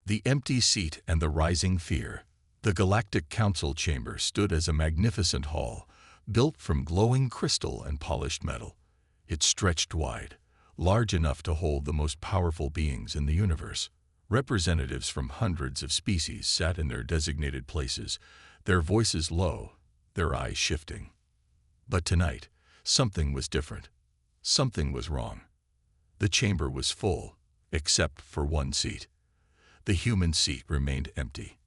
The empty seat and the rising fear. The Galactic Council chamber stood as a magnificent hall, built from glowing crystal and polished metal. It stretched wide, large enough to hold the most powerful beings in the universe. Representatives from hundreds of species sat in their designated places, their voices low, their eyes shifting. But tonight, something was different. Something was wrong. The chamber was full, except for one seat. The human seat remained empty.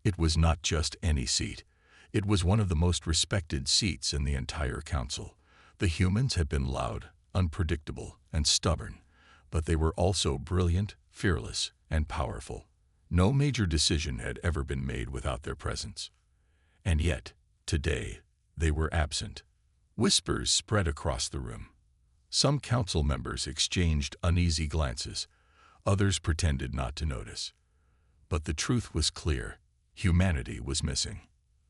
It was not just any seat. It was one of the most respected seats in the entire council. The humans had been loud, unpredictable, and stubborn, but they were also brilliant, fearless, and powerful. No major decision had ever been made without their presence. And yet, today, they were absent. Whispers spread across the room. Some council members exchanged uneasy glances. Others pretended not to notice. But the truth was clear. Humanity was missing.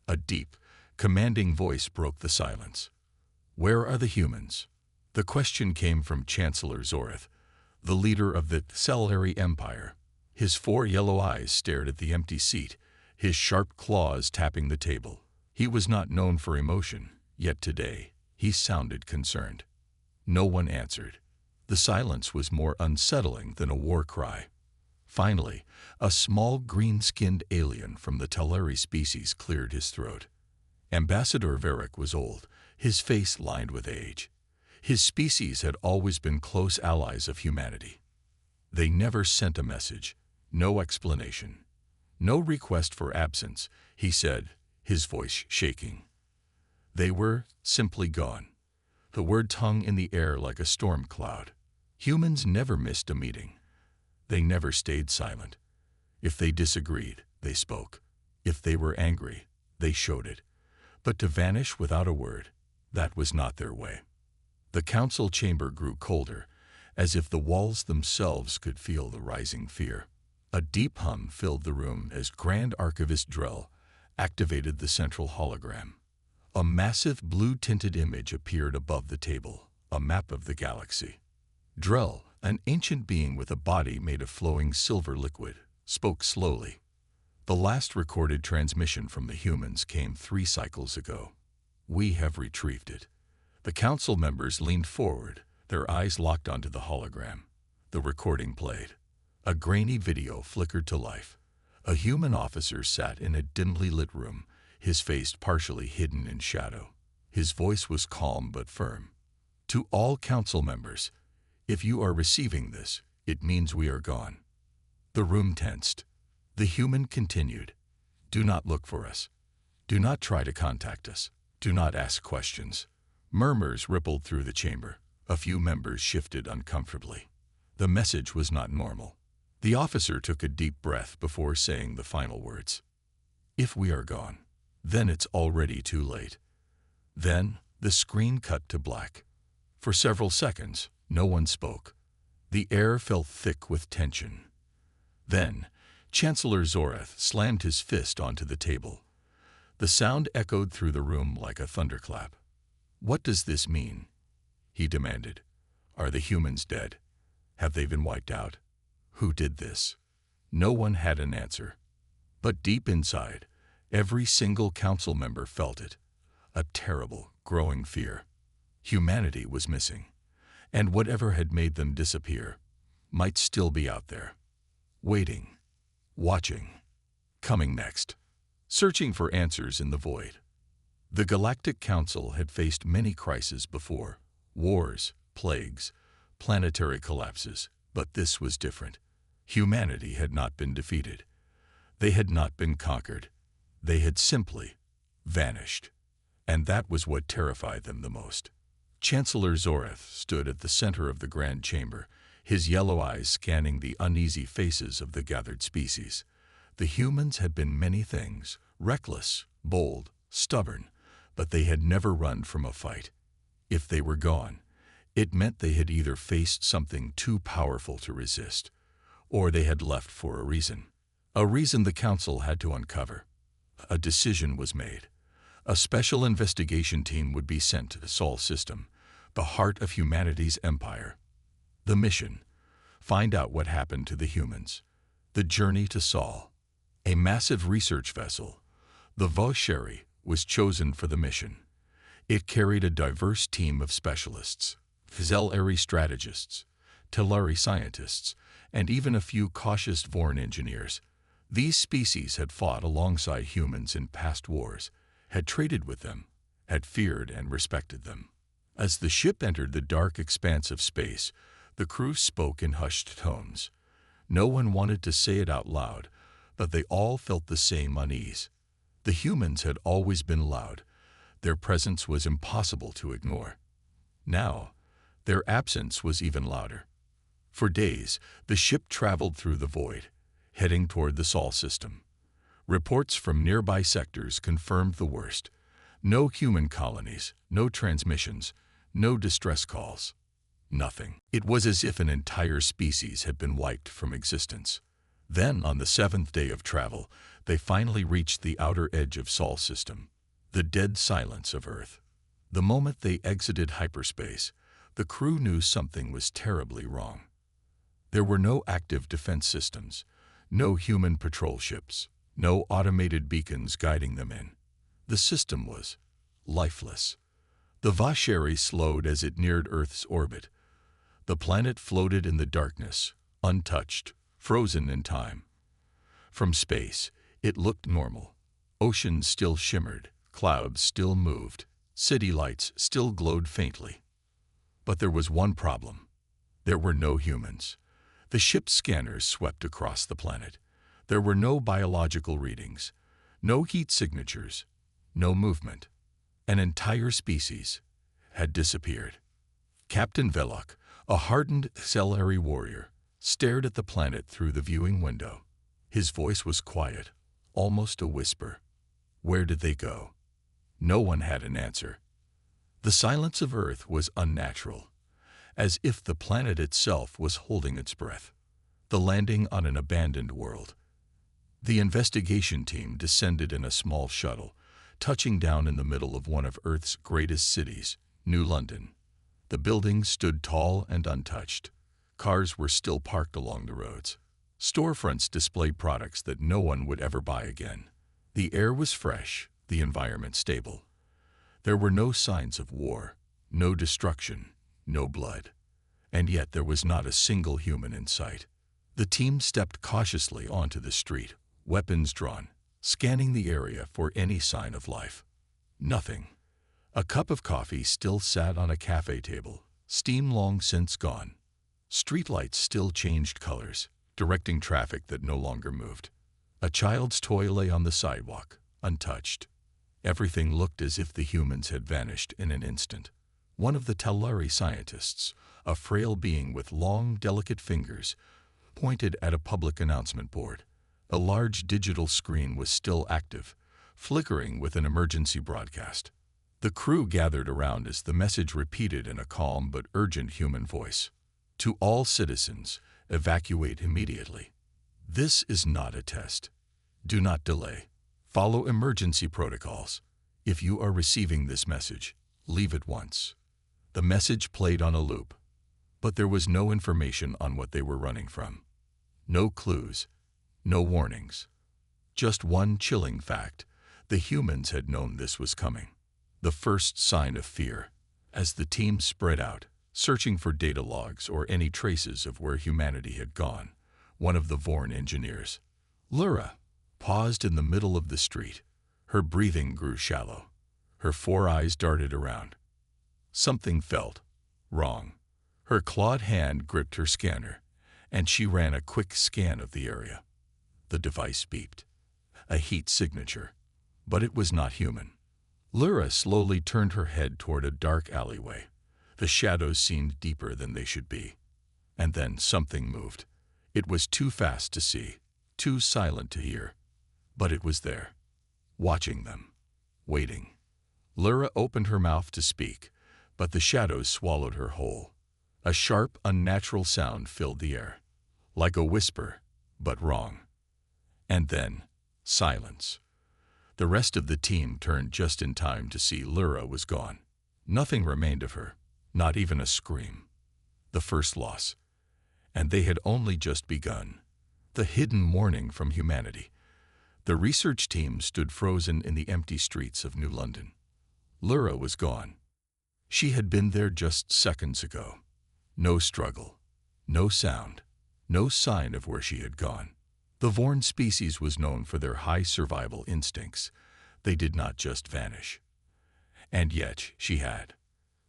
A deep, commanding voice broke the silence. Where are the humans? The question came from Chancellor Zoreth, the leader of the Cellary Empire. His 4 yellow eyes stared at the empty seat, his sharp claws tapping the table. He was not known for emotion, yet today he sounded concerned. No one answered. The silence was more unsettling than a war cry. Finally, a small green-skinned alien from the Telleri species cleared his throat. Ambassador Varric was old, his face lined with age. His species had always been close allies of humanity. They never sent a message, no explanation, no request for absence, he said, his voice shaking. They were simply gone. The word hung in the air like a storm cloud. Humans never missed a meeting. They never stayed silent. If they disagreed, they spoke. If they were angry, they showed it. But to vanish without a word, that was not their way. The council chamber grew colder, as if the walls themselves could feel the rising fear. A deep hum filled the room as Grand Archivist Drell activated the central hologram. A massive blue-tinted image appeared above the table, a map of the galaxy. Drell, an ancient being with a body made of flowing silver liquid, spoke slowly. The last recorded transmission from the humans came 3 cycles ago. We have retrieved it. The council members leaned forward, their eyes locked onto the hologram. The recording played. A grainy video flickered to life. A human officer sat in a dimly lit room, his face partially hidden in shadow. His voice was calm but firm. To all council members, if you are receiving this, it means we are gone. The room tensed. The human continued. Do not look for us. Do not try to contact us. Do not ask questions. Murmurs rippled through the chamber. A few members shifted uncomfortably. The message was not normal. The officer took a deep breath before saying the final words. If we are gone, then it's already too late. Then the screen cut to black. For several seconds, no one spoke. The air felt thick with tension. Then, Chancellor Zoreth slammed his fist onto the table. The sound echoed through the room like a thunderclap. What does this mean? He demanded. Are the humans dead? Have they been wiped out? Who did this? No one had an answer. But deep inside, every single council member felt it. A terrible, growing fear. Humanity was missing, and whatever had made them disappear might still be out there, waiting, watching, coming next, searching for answers in the void. The Galactic Council had faced many crises before, wars, plagues, planetary collapses, but this was different. Humanity had not been defeated. They had not been conquered. They had simply vanished. And that was what terrified them the most. Chancellor Zoreth stood at the center of the Grand Chamber, his yellow eyes scanning the uneasy faces of the gathered species. The humans had been many things, reckless, bold, stubborn, but they had never run from a fight. If they were gone, it meant they had either faced something too powerful to resist, or they had left for a reason the council had to uncover. A decision was made. A special investigation team would be sent to the Sol system, the heart of humanity's empire. The mission: find out what happened to the humans. The journey to Sol. A massive research vessel, the HFY, was chosen for the mission. It carried a diverse team of specialists, Zelari strategists, Telari scientists, and even a few cautious Vorn engineers. These species had fought alongside humans in past wars, had traded with them, had feared and respected them. As the ship entered the dark expanse of space, the crew spoke in hushed tones. No one wanted to say it out loud, but they all felt the same unease. The humans had always been loud. Their presence was impossible to ignore. Now, their absence was even louder. For days, the ship traveled through the void, heading toward the Sol system. Reports from nearby sectors confirmed the worst. No human colonies, no transmissions, no distress calls. Nothing. It was as if an entire species had been wiped from existence. Then, on the 7th day of travel, they finally reached the outer edge of Sol system, the dead silence of Earth. The moment they exited hyperspace, the crew knew something was terribly wrong. There were no active defense systems, no human patrol ships, no automated beacons guiding them in. The system was lifeless. The HFY slowed as it neared Earth's orbit. The planet floated in the darkness, untouched, frozen in time. From space, it looked normal. Oceans still shimmered, clouds still moved, city lights still glowed faintly. But there was one problem. There were no humans. The ship's scanners swept across the planet. There were no biological readings, no heat signatures, no movement. An entire species had disappeared. Captain Velok, a hardened Zelari warrior, stared at the planet through the viewing window. His voice was quiet, almost a whisper. Where did they go? No one had an answer. The silence of Earth was unnatural, as if the planet itself was holding its breath. The landing on an abandoned world. The investigation team descended in a small shuttle, touching down in the middle of one of Earth's greatest cities, New London. The buildings stood tall and untouched. Cars were still parked along the roads. Storefronts displayed products that no one would ever buy again. The air was fresh, the environment stable. There were no signs of war, no destruction, no blood. And yet there was not a single human in sight. The team stepped cautiously onto the street, weapons drawn, scanning the area for any sign of life. Nothing. A cup of coffee still sat on a cafe table, steam long since gone. Streetlights still changed colors, directing traffic that no longer moved. A child's toy lay on the sidewalk, untouched. Everything looked as if the humans had vanished in an instant. One of the Telari scientists, a frail being with long, delicate fingers, pointed at a public announcement board. A large digital screen was still active, flickering with an emergency broadcast. The crew gathered around as the message repeated in a calm but urgent human voice. To all citizens, evacuate immediately. This is not a test. Do not delay. Follow emergency protocols. If you are receiving this message, leave at once. The message played on a loop, but there was no information on what they were running from. No clues, no warnings. Just one chilling fact: the humans had known this was coming. The first sign of fear, as the team spread out, searching for data logs or any traces of where humanity had gone. One of the Vorn engineers, Lura, paused in the middle of the street. Her breathing grew shallow. Her 4 eyes darted around. Something felt wrong. Her clawed hand gripped her scanner, and she ran a quick scan of the area. The device beeped. A heat signature. But it was not human. Lura slowly turned her head toward a dark alleyway. The shadows seemed deeper than they should be. And then something moved. It was too fast to see, too silent to hear. But it was there, watching them, waiting. Lura opened her mouth to speak, but the shadows swallowed her whole. A sharp, unnatural sound filled the air, like a whisper, but wrong. And then, silence. The rest of the team turned just in time to see Lura was gone. Nothing remained of her, not even a scream. The first loss. And they had only just begun. The hidden warning from humanity. The research team stood frozen in the empty streets of New London. Lyra was gone. She had been there just seconds ago. No struggle, no sound, no sign of where she had gone. The Vorn species was known for their high survival instincts. They did not just vanish. And yet she had.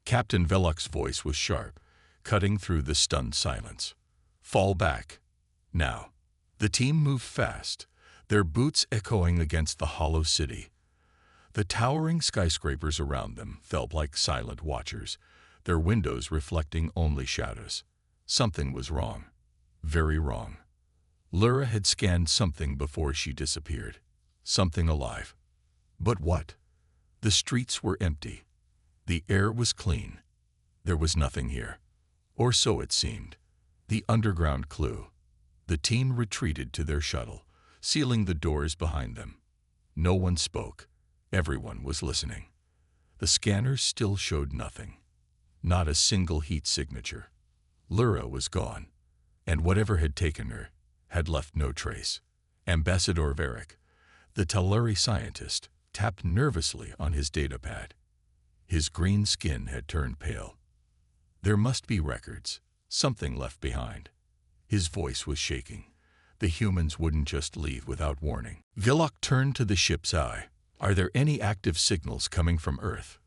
Captain Velock's voice was sharp, cutting through the stunned silence. Fall back. Now. The team moved fast, their boots echoing against the hollow city. The towering skyscrapers around them felt like silent watchers, their windows reflecting only shadows. Something was wrong. Very wrong. Lyra had scanned something before she disappeared. Something alive. But what? The streets were empty. The air was clean. There was nothing here. Or so it seemed. The underground clue. The team retreated to their shuttle, sealing the doors behind them. No one spoke. Everyone was listening. The scanners still showed nothing. Not a single heat signature. Lyra was gone, and whatever had taken her had left no trace. Ambassador Varric, the Telluri scientist, tapped nervously on his datapad. His green skin had turned pale. There must be records, something left behind. His voice was shaking. The humans wouldn't just leave without warning. Velock turned to the ship's eye. Are there any active signals coming from Earth?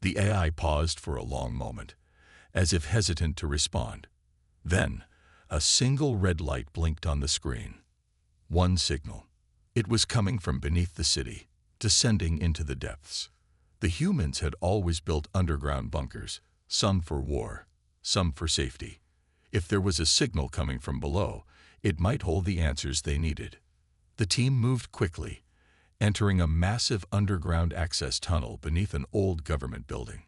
The AI paused for a long moment, as if hesitant to respond. Then, a single red light blinked on the screen. One signal. It was coming from beneath the city, descending into the depths. The humans had always built underground bunkers, some for war, some for safety. If there was a signal coming from below, it might hold the answers they needed. The team moved quickly, entering a massive underground access tunnel beneath an old government building.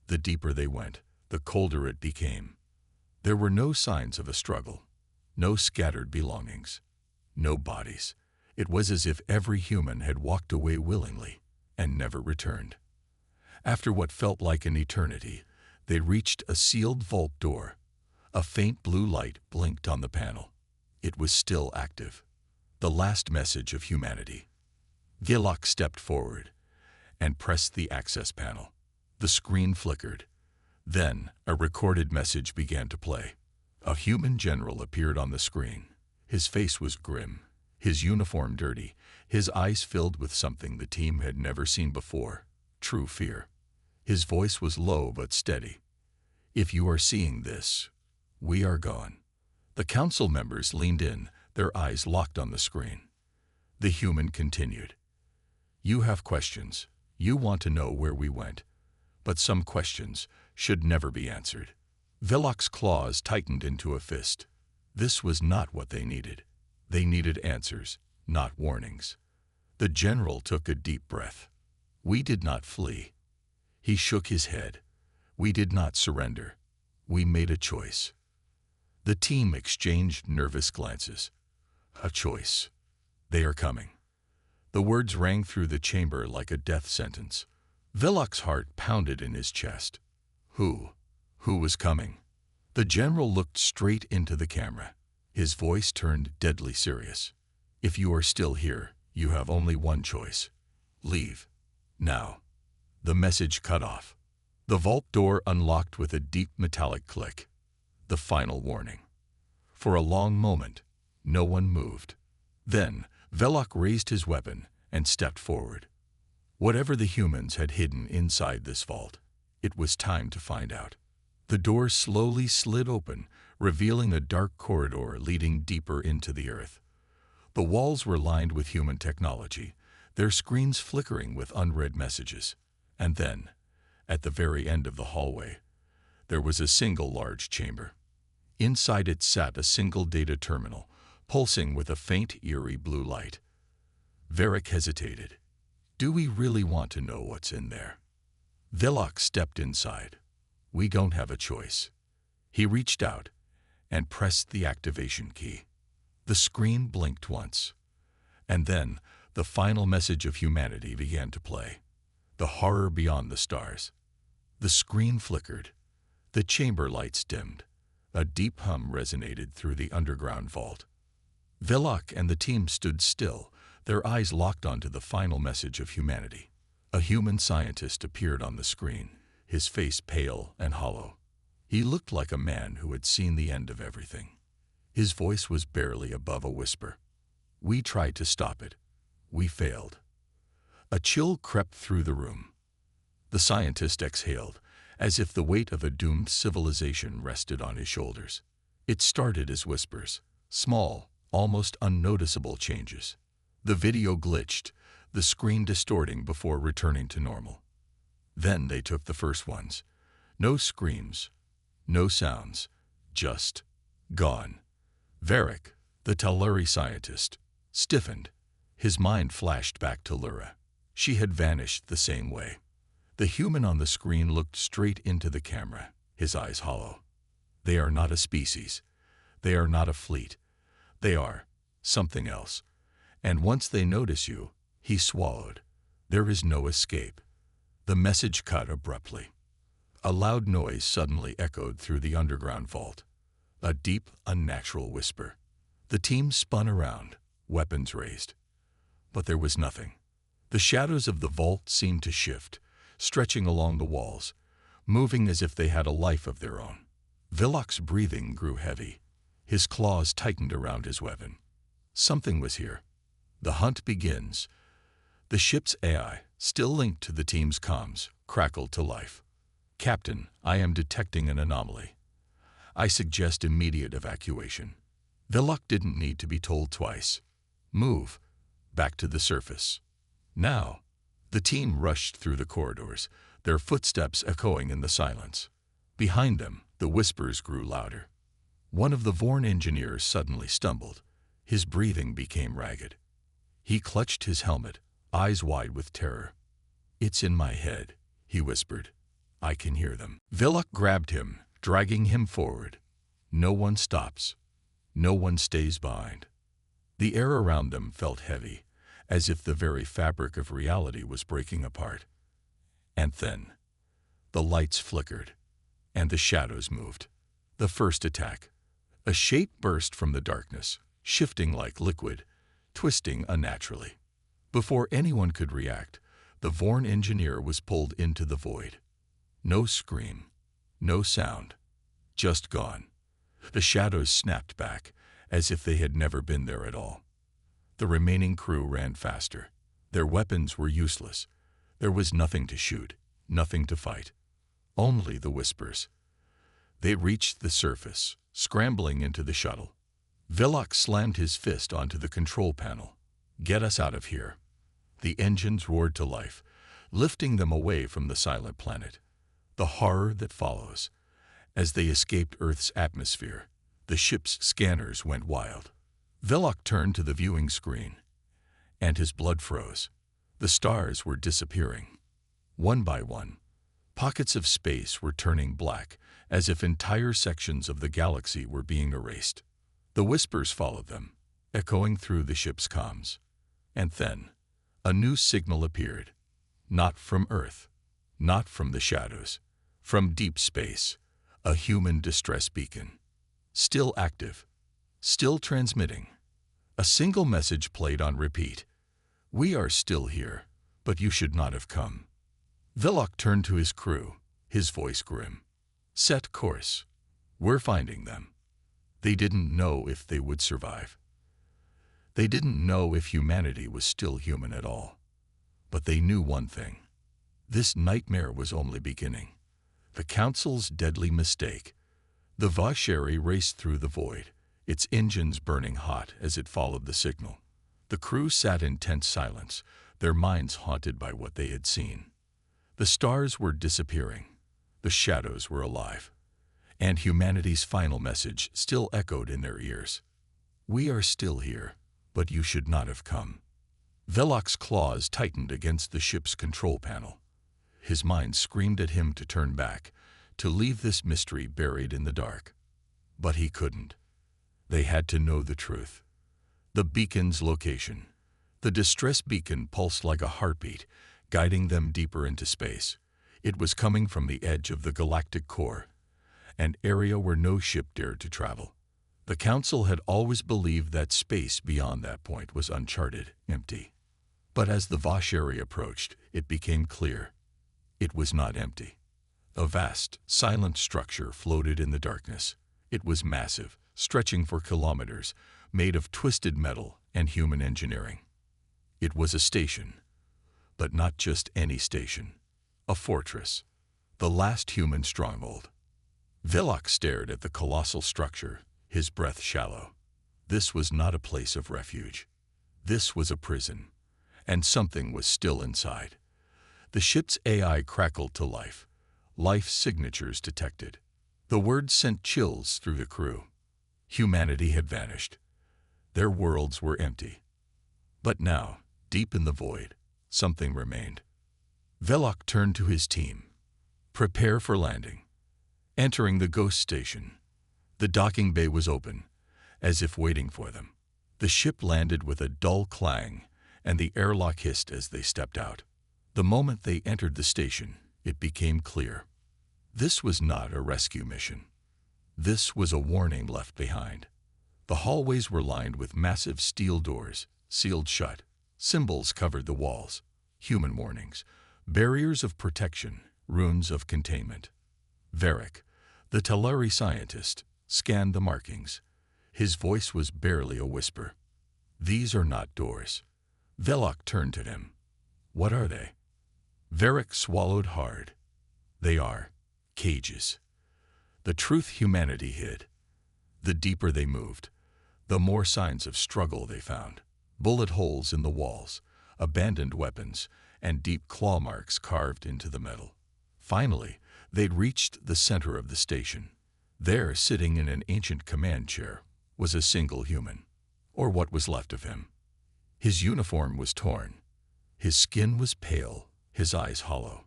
The deeper they went, the colder it became. There were no signs of a struggle, no scattered belongings, no bodies. It was as if every human had walked away willingly and never returned. After what felt like an eternity, they reached a sealed vault door. A faint blue light blinked on the panel. It was still active. The last message of humanity. Velock stepped forward and pressed the access panel. The screen flickered. Then, a recorded message began to play. A human general appeared on the screen. His face was grim, his uniform dirty, his eyes filled with something the team had never seen before. True fear. His voice was low but steady. If you are seeing this, we are gone. The council members leaned in, their eyes locked on the screen. The human continued. You have questions. You want to know where we went. But some questions should never be answered. Velock's claws tightened into a fist. This was not what they needed. They needed answers, not warnings. The general took a deep breath. We did not flee. He shook his head. We did not surrender. We made a choice. The team exchanged nervous glances. A choice. They are coming. The words rang through the chamber like a death sentence. Velock's heart pounded in his chest. Who? Who was coming? The general looked straight into the camera. His voice turned deadly serious. If you are still here, you have only one choice. Leave. Now. The message cut off. The vault door unlocked with a deep metallic click. The final warning. For a long moment, no one moved. Then, Velock raised his weapon and stepped forward. Whatever the humans had hidden inside this vault, it was time to find out. The door slowly slid open, revealing a dark corridor leading deeper into the earth. The walls were lined with human technology, their screens flickering with unread messages. And then, at the very end of the hallway, there was a single large chamber. Inside it sat a single data terminal, pulsing with a faint, eerie blue light. Varric hesitated. Do we really want to know what's in there? Velock stepped inside. We don't have a choice. He reached out and pressed the activation key. The screen blinked once, and then the final message of humanity began to play. The horror beyond the stars. The screen flickered. The chamber lights dimmed. A deep hum resonated through the underground vault. Velok and the team stood still, their eyes locked onto the final message of humanity. A human scientist appeared on the screen, his face pale and hollow. He looked like a man who had seen the end of everything. His voice was barely above a whisper. "We tried to stop it. We failed." A chill crept through the room. The scientist exhaled, as if the weight of a doomed civilization rested on his shoulders. It started as whispers, small, almost unnoticeable changes. The video glitched, the screen distorting before returning to normal. Then they took the first ones. No screams, no sounds, just gone. Varric, the Taluri scientist, stiffened. His mind flashed back to Lyra. She had vanished the same way. The human on the screen looked straight into the camera, his eyes hollow. They are not a species. They are not a fleet. They are something else. And once they notice you, he swallowed. There is no escape. The message cut abruptly. A loud noise suddenly echoed through the underground vault. A deep, unnatural whisper. The team spun around, weapons raised. But there was nothing. The shadows of the vault seemed to shift, stretching along the walls, moving as if they had a life of their own. Velok's breathing grew heavy. His claws tightened around his weapon. Something was here. The hunt begins. The ship's AI, still linked to the team's comms, crackled to life. "Captain, I am detecting an anomaly. I suggest immediate evacuation." Velok didn't need to be told twice. "Move. Back to the surface. Now." The team rushed through the corridors, their footsteps echoing in the silence. Behind them, the whispers grew louder. One of the Vorn engineers suddenly stumbled. His breathing became ragged. He clutched his helmet, eyes wide with terror. "It's in my head," he whispered. "I can hear them." Velok grabbed him, dragging him forward. No one stops. No one stays behind. The air around them felt heavy, as if the very fabric of reality was breaking apart. And then, the lights flickered, and the shadows moved. The first attack. A shape burst from the darkness, shifting like liquid, twisting unnaturally. Before anyone could react, the Vorn engineer was pulled into the void. No scream, no sound, just gone. The shadows snapped back, as if they had never been there at all. The remaining crew ran faster. Their weapons were useless. There was nothing to shoot, nothing to fight. Only the whispers. They reached the surface, scrambling into the shuttle. Velok slammed his fist onto the control panel. "Get us out of here." The engines roared to life, lifting them away from the silent planet. The horror that follows. As they escaped Earth's atmosphere, the ship's scanners went wild. Velok turned to the viewing screen, and his blood froze. The stars were disappearing. One by one, pockets of space were turning black, as if entire sections of the galaxy were being erased. The whispers followed them, echoing through the ship's comms. And then, a new signal appeared. Not from Earth, not from the shadows, from deep space, a human distress beacon. Still active, still transmitting. A single message played on repeat. "We are still here, but you should not have come." Velok turned to his crew, his voice grim. "Set course. We're finding them." They didn't know if they would survive. They didn't know if humanity was still human at all. But they knew one thing. This nightmare was only beginning. The Council's deadly mistake. The Vasheri raced through the void, its engines burning hot as it followed the signal. The crew sat in tense silence, their minds haunted by what they had seen. The stars were disappearing. The shadows were alive. And humanity's final message still echoed in their ears. "We are still here, but you should not have come." Velok's claws tightened against the ship's control panel. His mind screamed at him to turn back, to leave this mystery buried in the dark. But he couldn't. They had to know the truth. The beacon's location. The distress beacon pulsed like a heartbeat, guiding them deeper into space. It was coming from the edge of the galactic core, an area where no ship dared to travel. The Council had always believed that space beyond that point was uncharted, empty. But as the Vasheri approached, it became clear. It was not empty. A vast, silent structure floated in the darkness. It was massive, stretching for kilometers, made of twisted metal and human engineering. It was a station, but not just any station. A fortress, the last human stronghold. Velok stared at the colossal structure, his breath shallow. This was not a place of refuge. This was a prison, and something was still inside. The ship's AI crackled to life, life signatures detected. The words sent chills through the crew. Humanity had vanished. Their worlds were empty. But now, deep in the void, something remained. Velok turned to his team. Prepare for landing. Entering the ghost station. The docking bay was open, as if waiting for them. The ship landed with a dull clang, and the airlock hissed as they stepped out. The moment they entered the station, it became clear. This was not a rescue mission. This was a warning left behind. The hallways were lined with massive steel doors, sealed shut. Symbols covered the walls, human warnings, barriers of protection, runes of containment. Varric, the Talari scientist, scanned the markings. His voice was barely a whisper. These are not doors. Velok turned to him. What are they? Varric swallowed hard. They are cages. The truth humanity hid. The deeper they moved, the more signs of struggle they found. Bullet holes in the walls, abandoned weapons, and deep claw marks carved into the metal. Finally, they'd reached the center of the station. There, sitting in an ancient command chair, was a single human, or what was left of him. His uniform was torn. His skin was pale, his eyes hollow.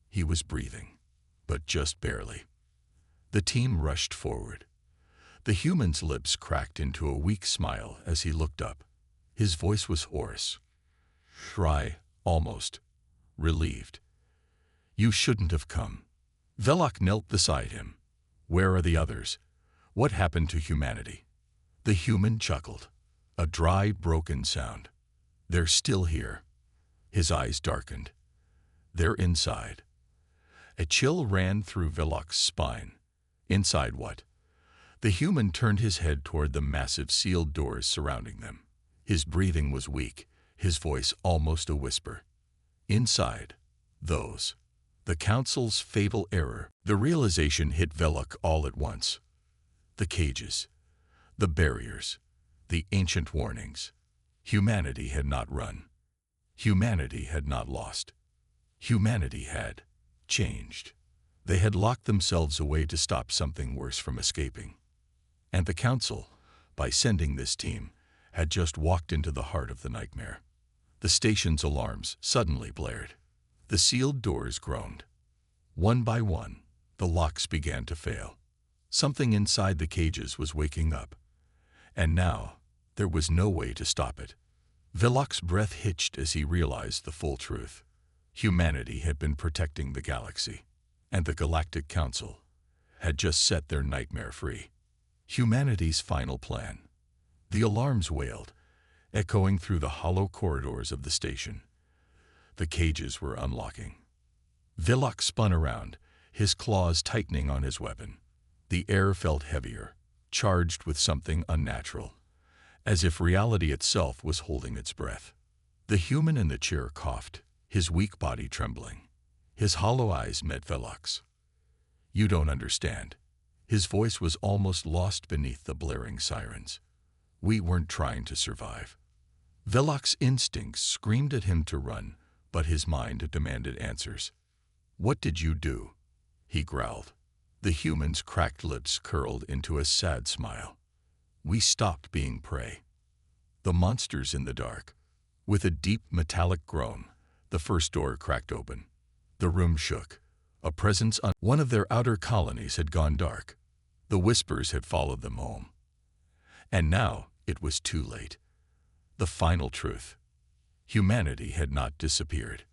He was breathing, but just barely. The team rushed forward. The human's lips cracked into a weak smile as he looked up. His voice was hoarse, dry, almost relieved. You shouldn't have come. Velok knelt beside him. Where are the others? What happened to humanity? The human chuckled, a dry, broken sound. They're still here. His eyes darkened. They're inside. A chill ran through Velok's spine. Inside what? The human turned his head toward the massive sealed doors surrounding them. His breathing was weak, his voice almost a whisper. Inside, those. The Council's fatal error. The realization hit Velok all at once. The cages, the barriers, the ancient warnings. Humanity had not run. Humanity had not lost. Humanity had changed. They had locked themselves away to stop something worse from escaping. And the Council, by sending this team, had just walked into the heart of the nightmare. The station's alarms suddenly blared. The sealed doors groaned. One by one, the locks began to fail. Something inside the cages was waking up. And now, there was no way to stop it. Velok's breath hitched as he realized the full truth. Humanity had been protecting the galaxy, and the Galactic Council had just set their nightmare free. Humanity's final plan. The alarms wailed, echoing through the hollow corridors of the station. The cages were unlocking. Velok spun around, his claws tightening on his weapon. The air felt heavier, charged with something unnatural, as if reality itself was holding its breath. The human in the chair coughed, his weak body trembling. His hollow eyes met Velok's. You don't understand. His voice was almost lost beneath the blaring sirens. We weren't trying to survive. Velok's instincts screamed at him to run, but his mind demanded answers. What did you do? He growled. The human's cracked lips curled into a sad smile. We stopped being prey. The monsters in the dark. With a deep metallic groan, the first door cracked open. The room shook. A presence on one of their outer colonies had gone dark. The whispers had followed them home. And now it was too late. The final truth. Humanity had not disappeared.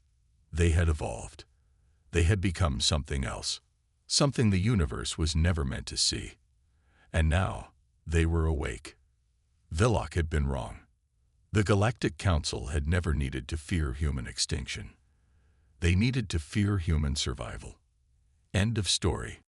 They had evolved. They had become something else. Something the universe was never meant to see. And now, They were awake. Villach had been wrong. The Galactic Council had never needed to fear human extinction. They needed to fear human survival. End of story.